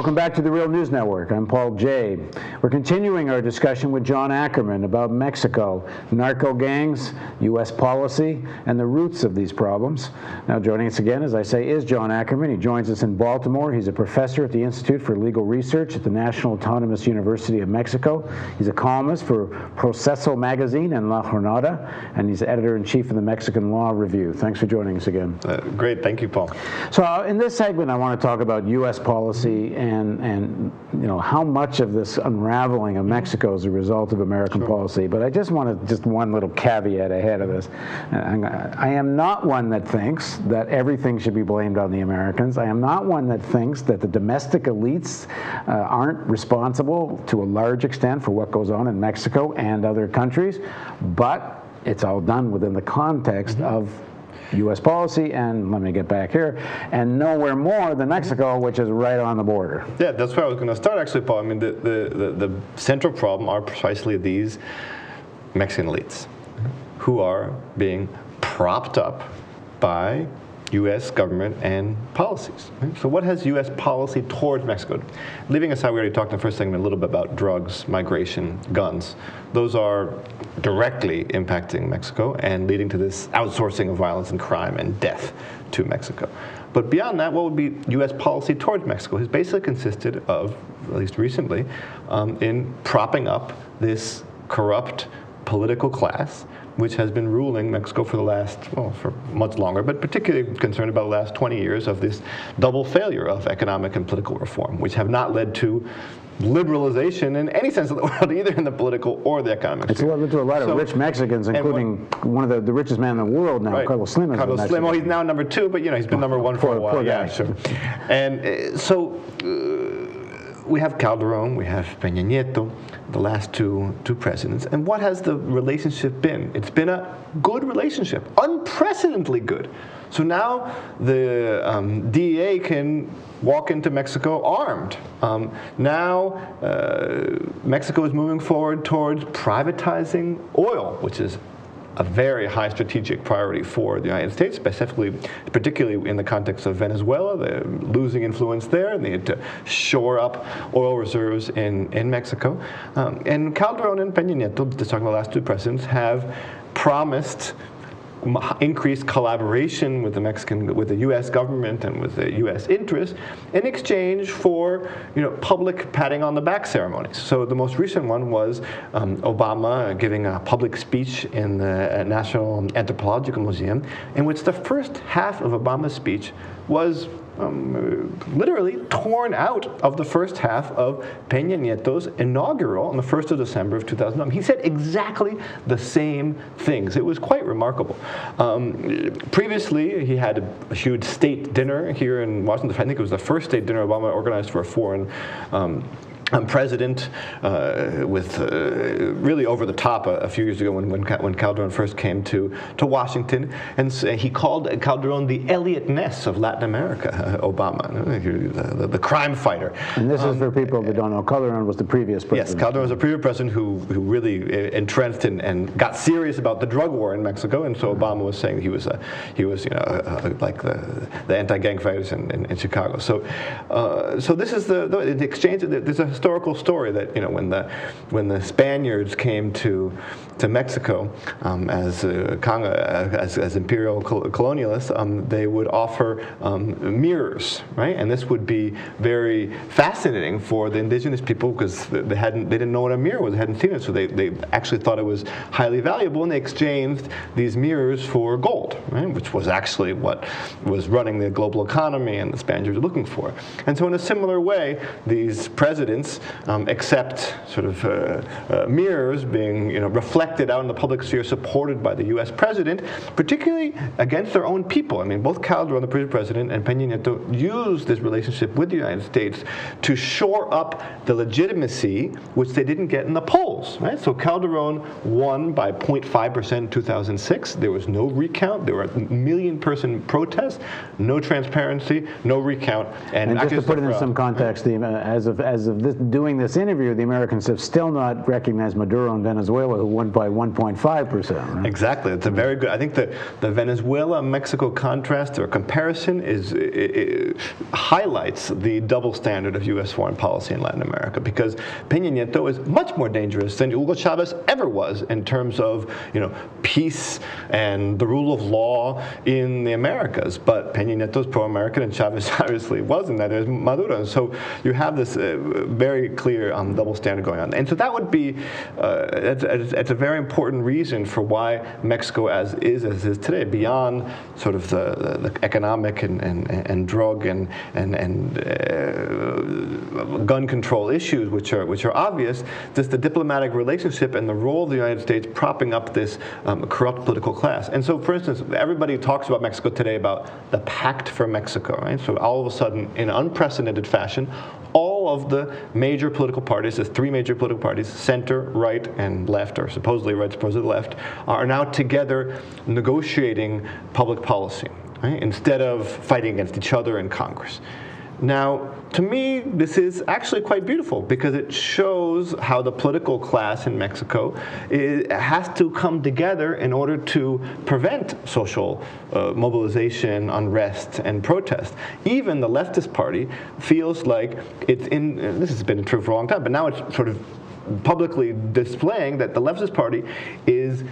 Welcome back to the Real News Network. I'm Paul Jay. We're continuing our discussion with John Ackerman about Mexico, narco gangs, U.S. policy, and the roots of these problems. Now joining us again, as I say, is John Ackerman. He joins us in Baltimore. He's a professor at the Institute for Legal Research at the National Autonomous University of Mexico. He's a columnist for Proceso magazine and La Jornada, and he's editor-in-chief of the Mexican Law Review. Thanks for joining us again. Great. Thank you, Paul. So in this segment, I want to talk about U.S. policy and you know how much of this unraveling of Mexico is a result of American policy. But I just want to one little caveat ahead of this. I am not one that thinks that everything should be blamed on the Americans. I am not one that thinks that the domestic elites aren't responsible to a large extent for what goes on in Mexico and other countries. But it's all done within the context of U.S. policy, and let me get back here, and nowhere more than Mexico, which is right on the border. Yeah, that's where I was going to start, actually, Paul. I mean, the central problem are precisely these Mexican elites who are being propped up by U.S. government and policies. Right? So what has U.S. policy towards Mexico? Leaving aside, we already talked in the first segment a little bit about drugs, migration, guns. Those are directly impacting Mexico and leading to this outsourcing of violence and crime and death to Mexico. But beyond that, what would be U.S. policy towards Mexico has basically consisted of, at least recently, in propping up this corrupt political class which has been ruling Mexico for the last, well, for much longer, but particularly concerned about the last 20 years of this double failure of economic and political reform, which have not led to liberalization in any sense of the word, either in the political or the economic sphere. It's led to a lot of rich Mexicans, including one of the richest men in the world now, right. Carlos Slim. Carlos Slim, well, he's now number 2, but you know, he's been number 1 for a while. Yeah, sure. And so we have Calderon, we have Peña Nieto, the last two presidents. And what has the relationship been? It's been a good relationship, unprecedentedly good. So now the DEA can walk into Mexico armed. Now Mexico is moving forward towards privatizing oil, which is a very high strategic priority for the United States, particularly in the context of Venezuela, the losing influence there, and they need to shore up oil reserves in Mexico. And Calderon and Peña Nieto, just talking about the last 2 presidents, have promised increased collaboration with the U.S. government and with the U.S. interests in exchange for, you know, public patting on the back ceremonies. So the most recent one was Obama giving a public speech in the National Anthropological Museum, in which the first half of Obama's speech was literally torn out of the first half of Peña Nieto's inaugural on the 1st of December of 2009. He said exactly the same things. It was quite remarkable. Previously, he had a huge state dinner here in Washington. I think it was the first state dinner Obama organized for a foreign president, with really over the top a few years ago when Calderon first came to Washington, and he called Calderon the Elliot Ness of Latin America, Obama, the crime fighter. And this is for people that don't know. Calderon was the previous president. Yes, Calderon was the previous president who really entrenched and got serious about the drug war in Mexico, and so Obama was saying he was like the anti-gang fighters in Chicago. So this is the exchange. There's a historical story that, you know, when the Spaniards came to Mexico as imperial colonialists, they would offer mirrors, right? And this would be very fascinating for the indigenous people because they didn't know what a mirror was, they hadn't seen it, so they actually thought it was highly valuable, and they exchanged these mirrors for gold, right? Which was actually what was running the global economy and the Spaniards were looking for. And so in a similar way, these presidents accept sort of mirrors being, you know, reflected out in the public sphere, supported by the U.S. president, particularly against their own people. I mean, both Calderon, the previous president, and Peña Nieto used this relationship with the United States to shore up the legitimacy which they didn't get in the polls, right? So Calderon won by 0.5% in 2006. There was no recount. There were 1 million-person protests, no transparency, no recount. And just to put it in some context, as of this doing this interview, the Americans have still not recognized Maduro in Venezuela, who won by 1.5%. Right? Exactly. It's a very good. I think the Venezuela-Mexico contrast or comparison it highlights the double standard of U.S. foreign policy in Latin America, because Peña Nieto is much more dangerous than Hugo Chavez ever was in terms of peace and the rule of law in the Americas. But Peña Nieto is pro-American, and Chavez obviously wasn't. That is Maduro. And so you have this very clear double standard going on. And so that would be it's a very important reason for why Mexico as is today, beyond sort of the economic and drug and gun control issues, which are obvious. Just the diplomatic relationship and the role of the United States propping up this corrupt political class. And so, for instance, everybody talks about Mexico today about the Pact for Mexico, right? So all of a sudden, in unprecedented fashion, all of the major political parties, the three major political parties, center, right, and left, or supposedly right, supposedly left, are now together negotiating public policy, right? Instead of fighting against each other in Congress. Now, to me, this is actually quite beautiful, because it shows how the political class in Mexico has to come together in order to prevent social mobilization, unrest, and protest. Even the leftist party feels like it's in, this has been true for a long time, but now it's sort of publicly displaying that the leftist party is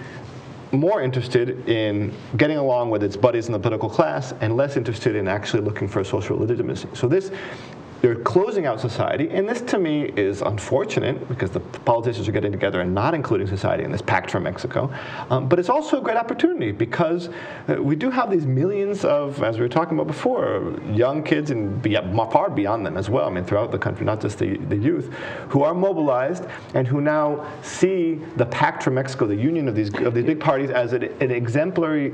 more interested in getting along with its buddies in the political class and less interested in actually looking for social legitimacy. So they're closing out society, and this to me is unfortunate, because the politicians are getting together and not including society in this Pact for Mexico. But it's also a great opportunity, because we do have these millions of, as we were talking about before, young kids and far beyond them as well, I mean throughout the country, not just the youth, who are mobilized and who now see the Pact for Mexico, the union of these big parties, as an exemplary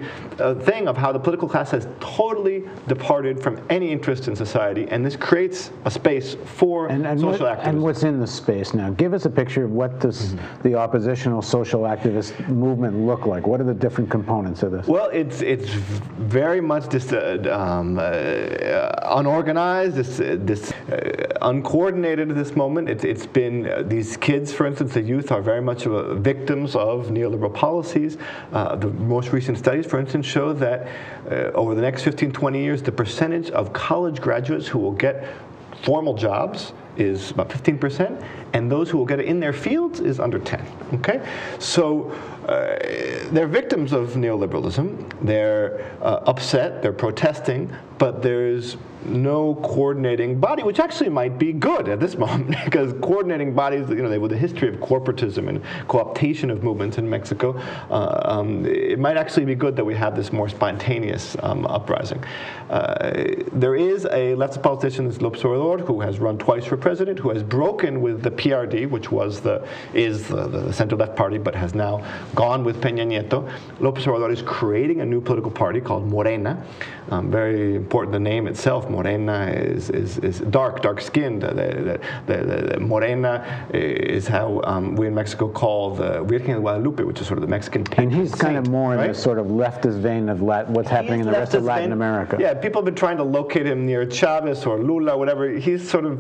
thing of how the political class has totally departed from any interest in society, and this creates a space for social activism. And what's in the space now? Give us a picture of what the oppositional social activist movement look like. What are the different components of this? Well, it's very much just unorganized, this uncoordinated at this moment. It's been these kids, for instance, the youth are very much victims of neoliberal policies. The most recent studies, for instance, show that over the next 15, 20 years, the percentage of college graduates who will get formal jobs is about 15%, and those who will get it in their fields is under 10. Okay, so they're victims of neoliberalism. They're upset. They're protesting, but there's no coordinating body, which actually might be good at this moment, because coordinating bodies, with a history of corporatism and co-optation of movements in Mexico, it might actually be good that we have this more spontaneous uprising. There is a leftist politician, López Obrador, who has run twice for president, who has broken with the PRD, which is the center-left party, but has now gone with Peña Nieto. López Obrador is creating a new political party called Morena. Very important, the name itself. Morena is dark-skinned. The Morena is how we in Mexico call the Virgen de Guadalupe, which is sort of the Mexican patron saint. And he's kind of more in the sort of leftist vein of what's happening in the rest of Latin America. Yeah, people have been trying to locate him near Chavez or Lula, whatever. He's sort of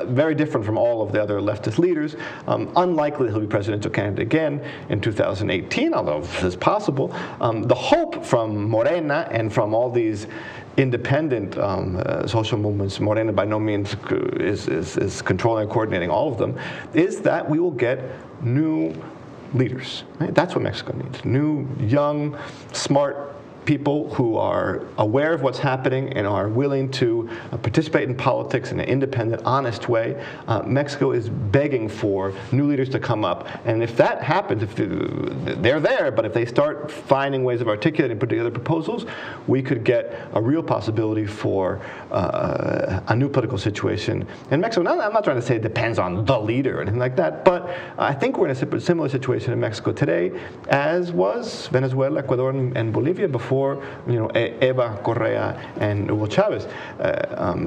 very different from all of the other leftist leaders. Unlikely that he'll be presidential candidate again in 2018, although it's possible. The hope from Morena and from all these independent social movements, Morena by no means is controlling and coordinating all of them, is that we will get new leaders. Right? That's what Mexico needs. New, young, smart people who are aware of what's happening and are willing to participate in politics in an independent, honest way. Mexico is begging for new leaders to come up. And if that happens, if they're there, but if they start finding ways of articulating and put together proposals, we could get a real possibility for a new political situation in Mexico. Now, I'm not trying to say it depends on the leader or anything like that, but I think we're in a similar situation in Mexico today as was Venezuela, Ecuador, and Bolivia before for Eva Correa and Hugo Chavez.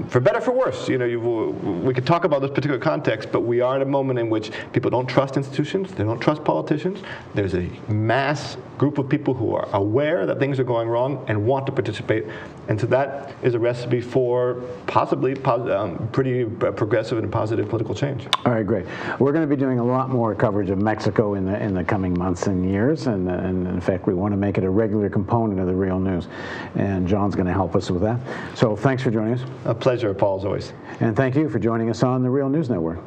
For better, for worse, we could talk about this particular context, but we are at a moment in which people don't trust institutions, they don't trust politicians. There's a mass group of people who are aware that things are going wrong and want to participate, and so that is a recipe for possibly pretty progressive and positive political change. All right, great. We're going to be doing a lot more coverage of Mexico in the coming months and years, and in fact, we want to make it a regular component of the Real News, and John's going to help us with that. So thanks for joining us. A pleasure, Paul, as always. And thank you for joining us on the Real News Network.